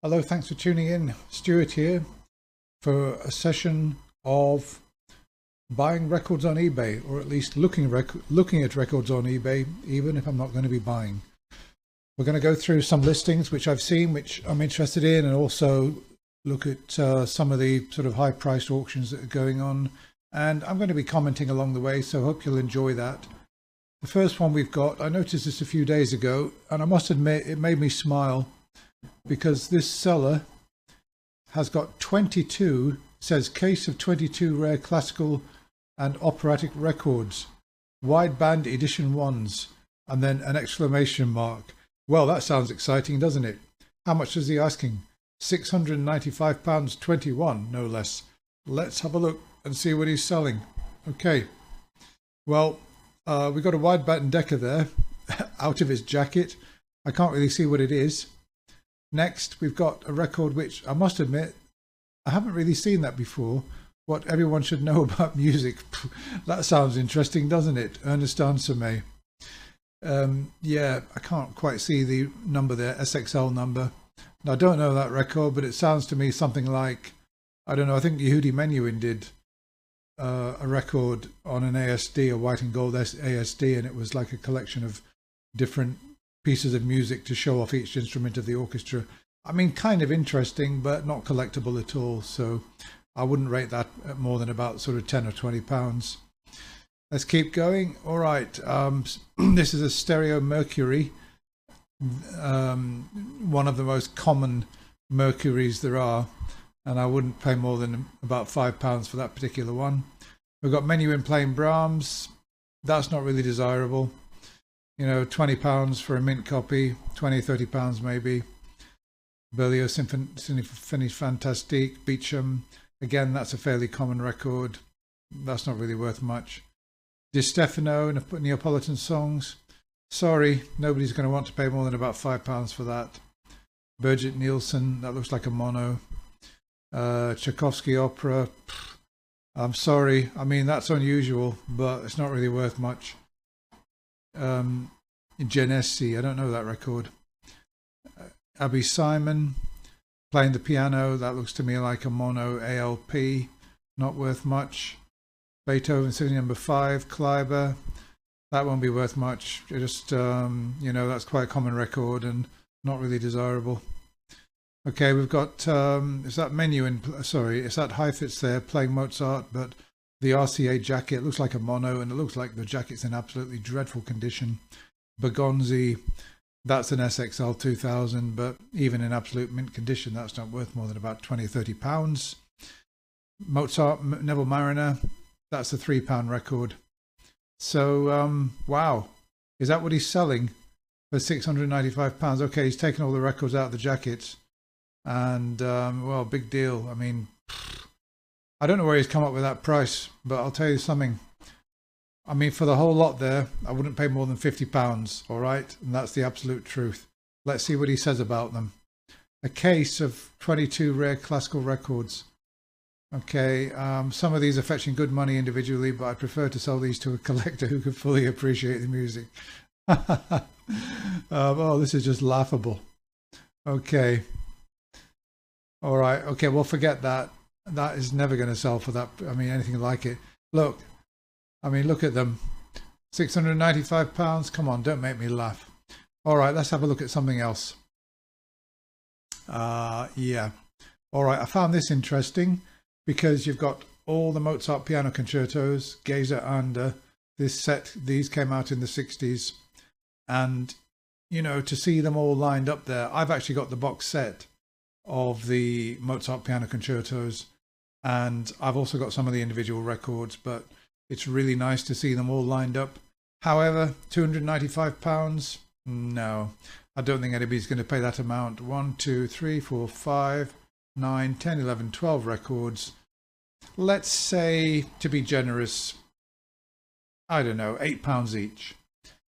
Hello, thanks for tuning in. Stuart here for a session of buying records on eBay, or at least looking at records on eBay, even if I'm not going to be buying. We're going to go through some listings which I've seen, which I'm interested in, and also look at some of the sort of high-priced auctions that are going on. And I'm going to be commenting along the way, so I hope you'll enjoy that. The first one we've got, I noticed this a few days ago, and I must admit it made me smile, because this seller has got 22, says case of 22 rare classical and operatic records, wideband edition ones, and then an exclamation mark. Well, that sounds exciting, doesn't it? How much is he asking? £695.21, no less. Let's have a look and see what he's selling. Okay, well, we've got a wideband Decca there out of his jacket. I can't really see what it is. Next, we've got a record which I must admit, I haven't really seen that before. What everyone should know about music. That sounds interesting, doesn't it? Ernest Answer May. Yeah, I can't quite see the number there, SXL number. Now, I don't know that record, but it sounds to me something like, I don't know, I think Yehudi Menuhin did a record on an ASD, a white and gold ASD, and it was like a collection of different pieces of music to show off each instrument of the orchestra. I mean, kind of interesting, but not collectible at all. So I wouldn't rate that at more than about sort of 10 or 20 pounds. Let's keep going. All right. This is a stereo Mercury, one of the most common Mercuries there are, and I wouldn't pay more than about £5 for that particular one. We've got Menuhin playing Brahms. That's not really desirable. You know, £20 for a mint copy, £20–30 maybe. Berlioz Symphonie Fantastique, Beecham. Again, that's a fairly common record. That's not really worth much. Di Stefano, Neapolitan Songs. Sorry, nobody's going to want to pay more than about £5 for that. Birgit Nielsen, that looks like a mono. Tchaikovsky Opera. I'm sorry, I mean, that's unusual, but it's not really worth much. Genesi, I don't know that record. Abby Simon playing the piano, that looks to me like a mono ALP, not worth much. Beethoven Symphony Number 5, Kleiber, that won't be worth much. Just you know, that's quite a common record and not really desirable. Okay, we've got is that Menuhin, sorry, it's that Heifetz there playing Mozart, but the RCA jacket looks like a mono, and it looks like the jacket's in absolutely dreadful condition. Bergonzi, that's an SXL 2000, but even in absolute mint condition, that's not worth more than about £20–30. Mozart, Neville Mariner, that's a £3 record. So, wow, is that what he's selling for £695? Okay, he's taken all the records out of the jackets, and well, big deal. I mean, I don't know where he's come up with that price, but I'll tell you something. I mean, for the whole lot there, I wouldn't pay more than £50, all right? And that's the absolute truth. Let's see what he says about them. A case of 22 rare classical records. Okay, some of these are fetching good money individually, but I prefer to sell these to a collector who can fully appreciate the music. Oh, this is just laughable. Okay. All right, okay, well, forget that. That is never going to sell for that. I mean, anything like it. Look, I mean, look at them. £695. Come on, don't make me laugh. All right, let's have a look at something else. Yeah. All right, I found this interesting because you've got all the Mozart piano concertos, Geza Ander. This set, these came out in the 60s. And, you know, to see them all lined up there, I've actually got the box set of the Mozart piano concertos, and I've also got some of the individual records, but it's really nice to see them all lined up. However, £295, no, I don't think anybody's going to pay that amount. 1, 2, 3, 4, 5, 9, 10, 11, 12 records. Let's say, to be generous, I don't know, £8 each.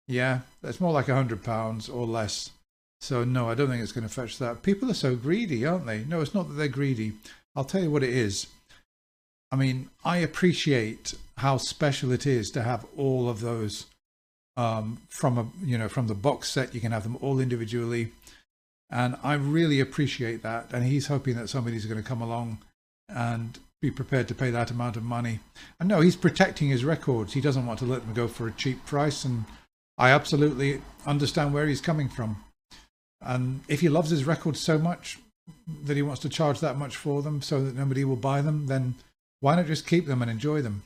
Yeah, that's more like £100 or less. So no, I don't think it's going to fetch that. People are so greedy, aren't they? No, it's not that they're greedy. I'll tell you what it is. I mean, I appreciate how special it is to have all of those from the box set. You can have them all individually. And I really appreciate that. And he's hoping that somebody's going to come along and be prepared to pay that amount of money. And no, he's protecting his records. He doesn't want to let them go for a cheap price. And I absolutely understand where he's coming from. And if he loves his records so much that he wants to charge that much for them so that nobody will buy them, then why not just keep them and enjoy them?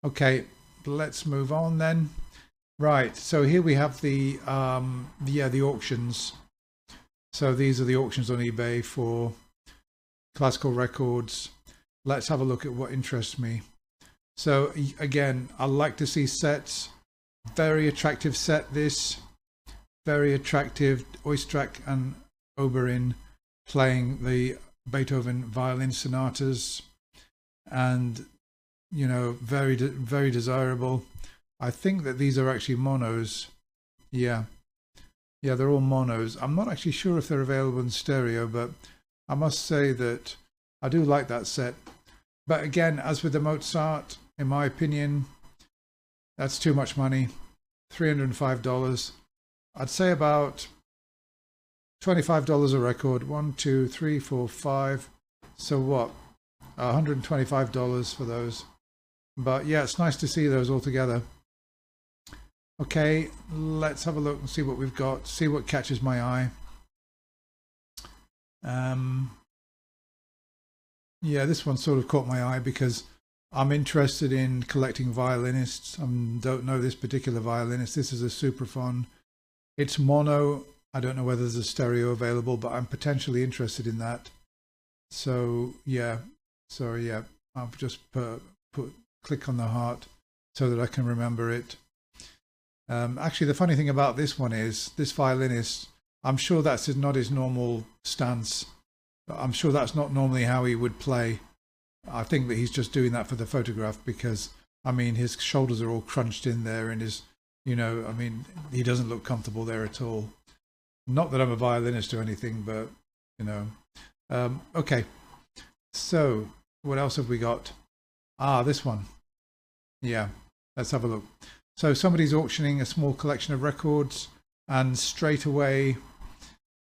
Okay, let's move on then. Right, so here we have the auctions. So these are the auctions on eBay for classical records. Let's have a look at what interests me. So again, I like to see sets. Very attractive set, this. Very attractive, Oistrakh and Oberyn playing the Beethoven violin sonatas. And, you know, very desirable. I think that these are actually monos. Yeah, they're all monos. I'm not actually sure if they're available in stereo, but I must say that I do like that set. But again, as with the Mozart, in my opinion, that's too much money. $305. I'd say about $25 a record. 1, 2, 3, 4, 5. So what? $125 for those. But yeah, it's nice to see those all together. Okay, let's have a look and see what we've got, see what catches my eye. Yeah, this one sort of caught my eye because I'm interested in collecting violinists. I don't know this particular violinist. This is a Supraphon. It's mono. I don't know whether there's a stereo available, but I'm potentially interested in that. So yeah, I've just click on the heart so that I can remember it. Actually, the funny thing about this one is this violinist, I'm sure that's not his normal stance. I'm sure that's not normally how he would play. I think that he's just doing that for the photograph because, I mean, his shoulders are all crunched in there and his, you know, I mean, he doesn't look comfortable there at all. Not that I'm a violinist or anything, but, you know. Okay, so what else have we got? This one. Yeah, let's have a look. So somebody's auctioning a small collection of records, and straight away,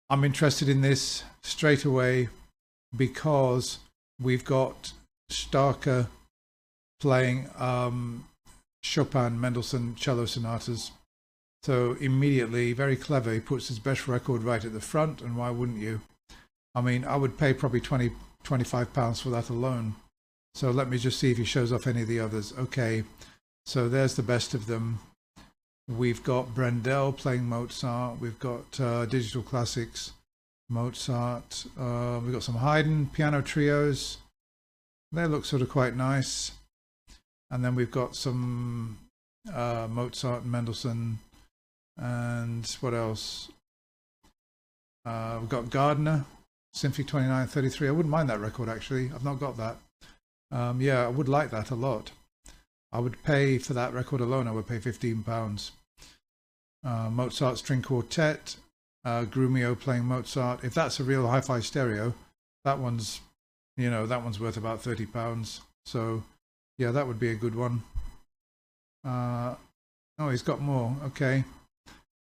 I'm interested in this straight away because we've got Starker playing Chopin, Mendelssohn cello sonatas. So immediately, very clever, he puts his best record right at the front, and why wouldn't you? I mean, I would pay probably £25 for that alone. So let me just see if he shows off any of the others. Okay. So there's the best of them. We've got Brendel playing Mozart. We've got Digital Classics, Mozart. We've got some Haydn piano trios. They look sort of quite nice. And then we've got some Mozart and Mendelssohn. And what else? We've got Gardner, Symphony 2933. I wouldn't mind that record, actually. I've not got that. Yeah, I would like that a lot. I would pay for that record alone, I would pay £15. Mozart String Quartet, Grumio playing Mozart. If that's a real hi-fi stereo, that one's, you know, that one's worth about £30. So yeah, that would be a good one. Oh, he's got more. Okay.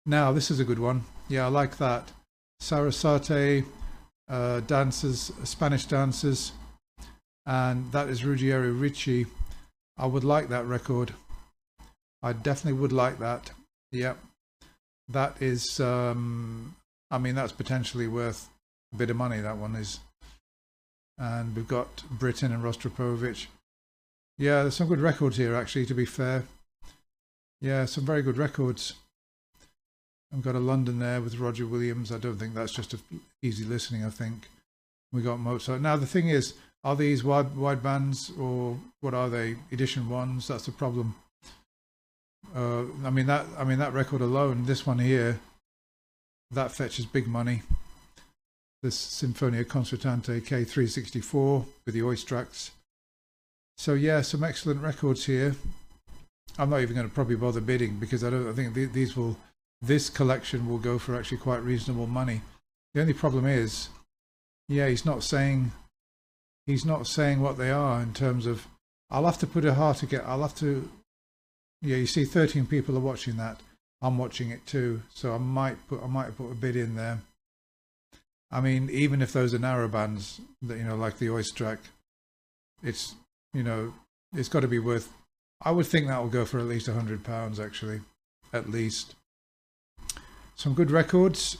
Now this is a good one. Yeah, I like that. Sarasate, dancers, Spanish dancers, and that is Ruggiero Ricci. I would like that record. I definitely would like that. Yep. That is, I mean, that's potentially worth a bit of money, that one is. And we've got Britain and Rostropovich. Yeah, there's some good records here, actually, to be fair. Yeah, some very good records. I've got a London there with Roger Williams. I don't think that's just easy listening, I think. We got Mozart. Now, the thing is, are these wide bands or what are they? Edition ones? That's the problem. I mean that record alone, this one here, that fetches big money. This Sinfonia Concertante K364 with the Oistrakhs. So yeah, some excellent records here. I'm not even going to probably bother bidding because I think this collection will go for actually quite reasonable money. The only problem is, yeah, he's not saying what they are in terms of. I'll have to put a heart again. I'll have to. Yeah, you see, 13 people are watching that. I'm watching it too, so I might put a bid in there. I mean, even if those are narrow bands, that, you know, like the Oyster, it's, you know, it's got to be worth. I would think that will go for at least £100 actually, at least. Some good records.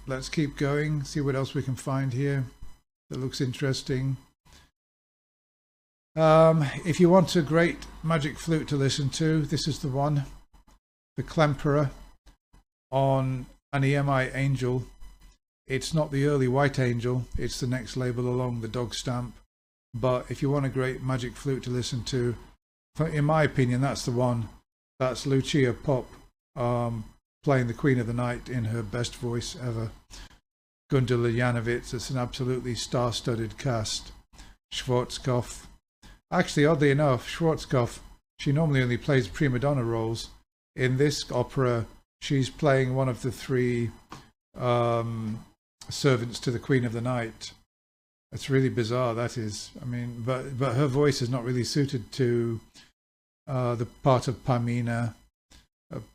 Let's keep going, see what else we can find here that looks interesting. If you want a great magic flute to listen to, this is the one, the Klemperer on an EMI Angel. It's not the early White Angel, it's the next label along, the dog stamp. But if you want a great magic flute to listen to, in my opinion, that's the one. That's Lucia Pop playing the Queen of the Night in her best voice ever. Gundula Janowitz, it's an absolutely star-studded cast. Schwarzkopf. Actually, oddly enough, Schwarzkopf, she normally only plays prima donna roles. In this opera, she's playing one of the three servants to the Queen of the Night. It's really bizarre, that is. I mean, but her voice is not really suited to the part of Pamina,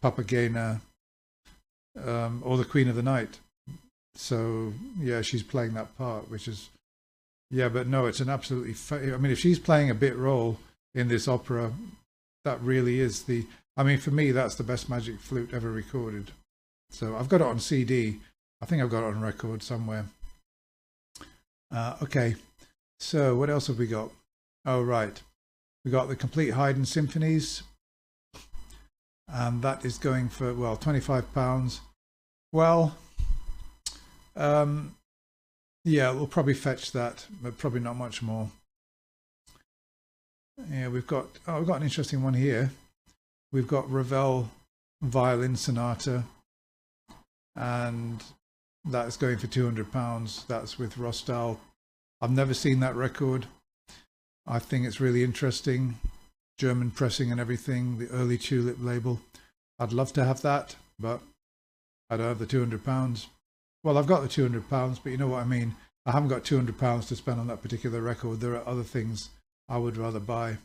Papagena, or the Queen of the Night. So yeah, she's playing that part, which is, yeah, but no, it's an absolutely, I mean, if she's playing a bit role in this opera, that really is the, I mean, for me, that's the best magic flute ever recorded. So I've got it on CD. I think I've got it on record somewhere. Okay, so what else have we got? Oh, right. We got the Complete Haydn Symphonies. And that is going for, well, £25. Well, yeah, we'll probably fetch that, but probably not much more. Yeah, we've got an interesting one here. We've got Ravel Violin Sonata, and that's going for £200. That's with Rostal. I've never seen that record. I think it's really interesting. German pressing and everything, the early Tulip label. I'd love to have that, but I don't have the £200. Well, I've got the £200, but you know what I mean. I haven't got £200 to spend on that particular record. There are other things I would rather buy.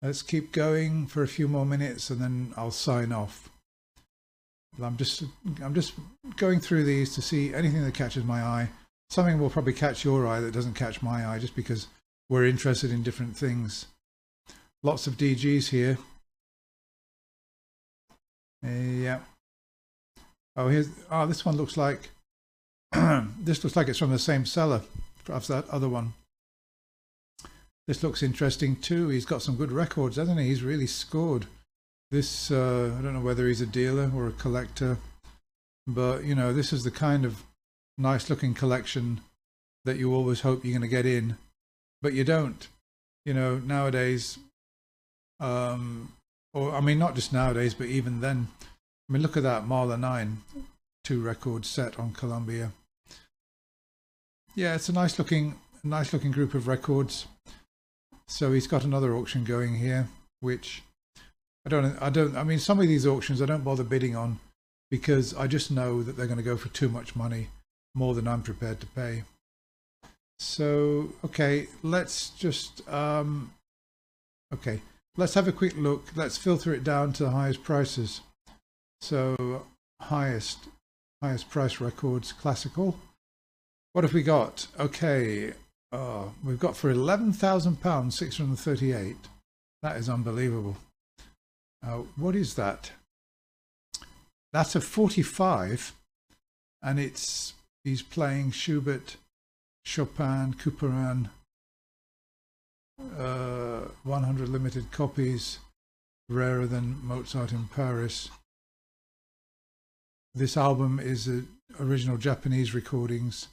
Let's keep going for a few more minutes and then I'll sign off. I'm just going through these to see anything that catches my eye. Something will probably catch your eye that doesn't catch my eye, just because we're interested in different things. Lots of DGs here. Yeah. Oh, this one looks like this looks like it's from the same seller as that other one. This looks interesting too. He's got some good records, hasn't he? He's really scored. This, I don't know whether he's a dealer or a collector, but you know, this is the kind of nice looking collection that you always hope you're going to get in, but you don't. You know, nowadays, or I mean, not just nowadays, but even then. I mean, look at that, Mahler 9, 2 record set on Columbia. Yeah, it's a nice looking group of records. So he's got another auction going here, which I mean, some of these auctions I don't bother bidding on because I just know that they're going to go for too much money, more than I'm prepared to pay. So, okay, let's just, okay, let's have a quick look. Let's filter it down to the highest prices. So, highest price records, classical. What have we got? Okay, we've got for £11,000, 638. That is unbelievable. What is that? That's a 45, and he's playing Schubert, Chopin, Couperin, 100 limited copies, rarer than Mozart in Paris. This album is original Japanese recordings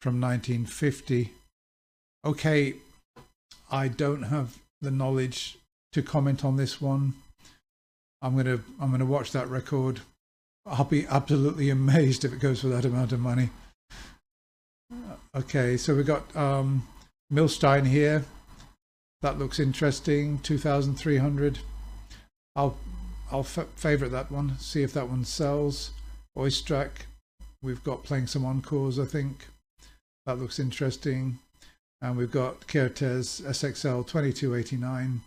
from 1950. Okay, I don't have the knowledge to comment on this one. I'm gonna watch that record. I'll be absolutely amazed if it goes for that amount of money. Okay, so we've got Milstein here. That looks interesting. 2,300. I'll favorite that one. See if that one sells. Oistrakh. We've got playing some encores, I think. That looks interesting. And we've got Kertész SXL 2289.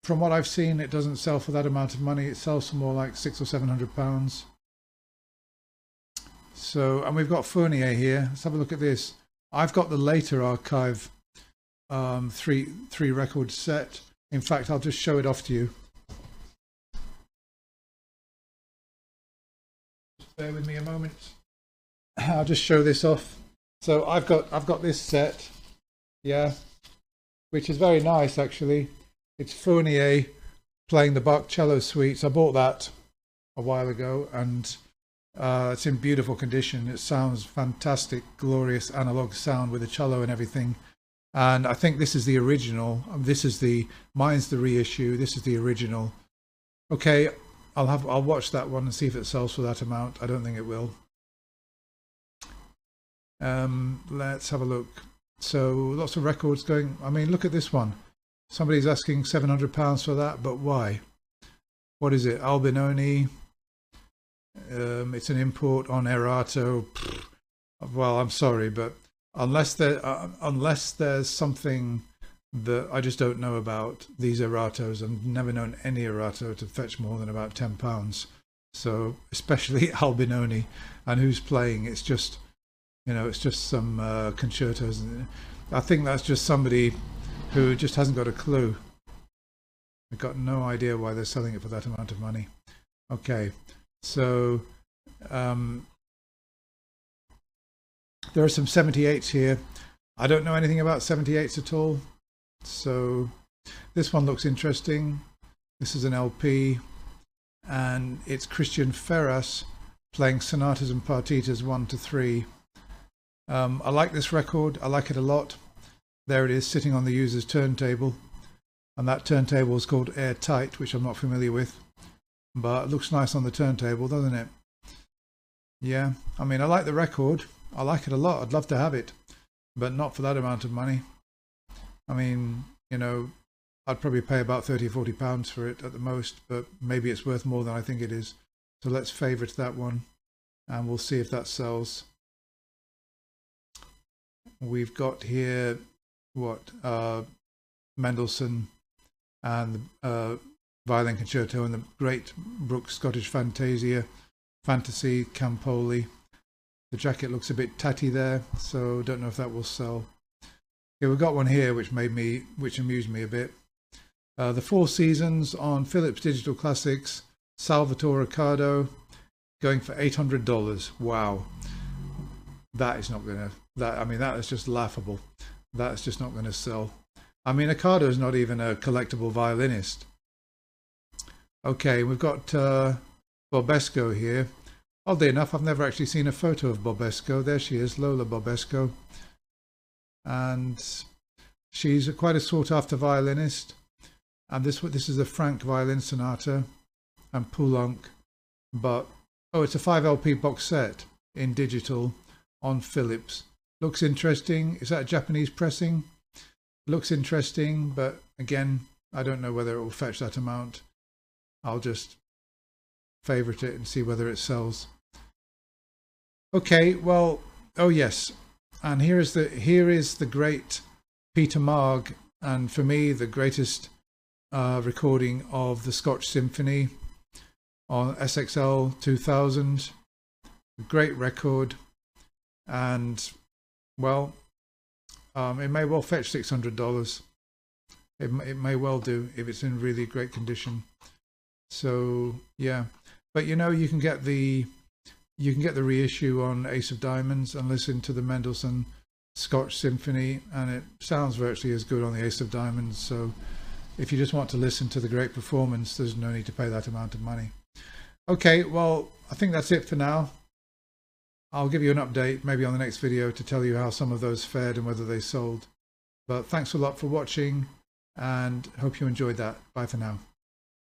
From what I've seen, it doesn't sell for that amount of money. It sells for more like £600 or £700. So, and we've got Fournier here. Let's have a look at this. I've got the later archive three record set. In fact, I'll just show it off to you. Just bear with me a moment. I'll just show this off. So I've got this set, yeah, which is very nice actually. It's Fournier playing the Bach cello suites. I bought that a while ago, and it's in beautiful condition. It sounds fantastic, glorious analog sound with the cello and everything. And I think this is the original. Mine's the reissue. This is the original. Okay, I'll watch that one and see if it sells for that amount. I don't think it will. Let's have a look. So lots of records going. I mean, look at this one. Somebody's asking £700 for that, but why? What is it? Albinoni. It's an import on Erato. Well, I'm sorry, but unless there's something that I just don't know about these Eratos, I've never known any Erato to fetch more than about £10. So especially Albinoni, and who's playing? It's just, it's just some concertos. I think that's just somebody who just hasn't got a clue. I've got no idea why they're selling it for that amount of money. Okay, so there are some 78s here. I don't know anything about 78s at all. So this one looks interesting. This is an LP, and it's Christian Ferras playing sonatas and partitas 1 to 3. I like this record. I like it a lot. There it is sitting on the user's turntable, and that turntable is called Airtight, which I'm not familiar with, but it looks nice on the turntable, doesn't it? Yeah, I mean, I like the record. I like it a lot. I'd love to have it, but not for that amount of money. I mean, I'd probably pay about £30 or £40 for it at the most, but maybe it's worth more than I think it is. So let's favourite that one, and we'll see if that sells. We've got here Mendelssohn and the violin concerto and the great Brooks Scottish Fantasy, Campoli. The jacket looks a bit tatty there, so don't know if that will sell. Yeah, we've got one here which amused me a bit. The Four Seasons on Philips Digital Classics, Salvatore Riccardo, going for $800. Wow, that is not gonna. That is just laughable. That's just not going to sell. I mean, Riccardo is not even a collectible violinist. Okay, we've got Bobesco here. Oddly enough, I've never actually seen a photo of Bobesco. There she is, Lola Bobesco. And she's quite a sought-after violinist. And this is a Franck violin sonata and Poulenc. But, it's a 5 LP box set in digital on Philips. Looks interesting. Is that a Japanese pressing? Looks interesting, but again, I don't know whether it will fetch that amount. I'll just favourite it and see whether it sells. Okay, well, oh yes, and here is the great Peter Maag, and for me the greatest recording of the Scotch Symphony on SXL 2000. Great record, and well, it may well fetch $600. It may well do if it's in really great condition. So yeah, but you can get the reissue on Ace of Diamonds and listen to the Mendelssohn Scotch Symphony, and it sounds virtually as good on the Ace of Diamonds. So if you just want to listen to the great performance, there's no need to pay that amount of money. Okay, well, I think that's it for now. I'll give you an update maybe on the next video to tell you how some of those fared and whether they sold. But thanks a lot for watching, and hope you enjoyed that. Bye for now.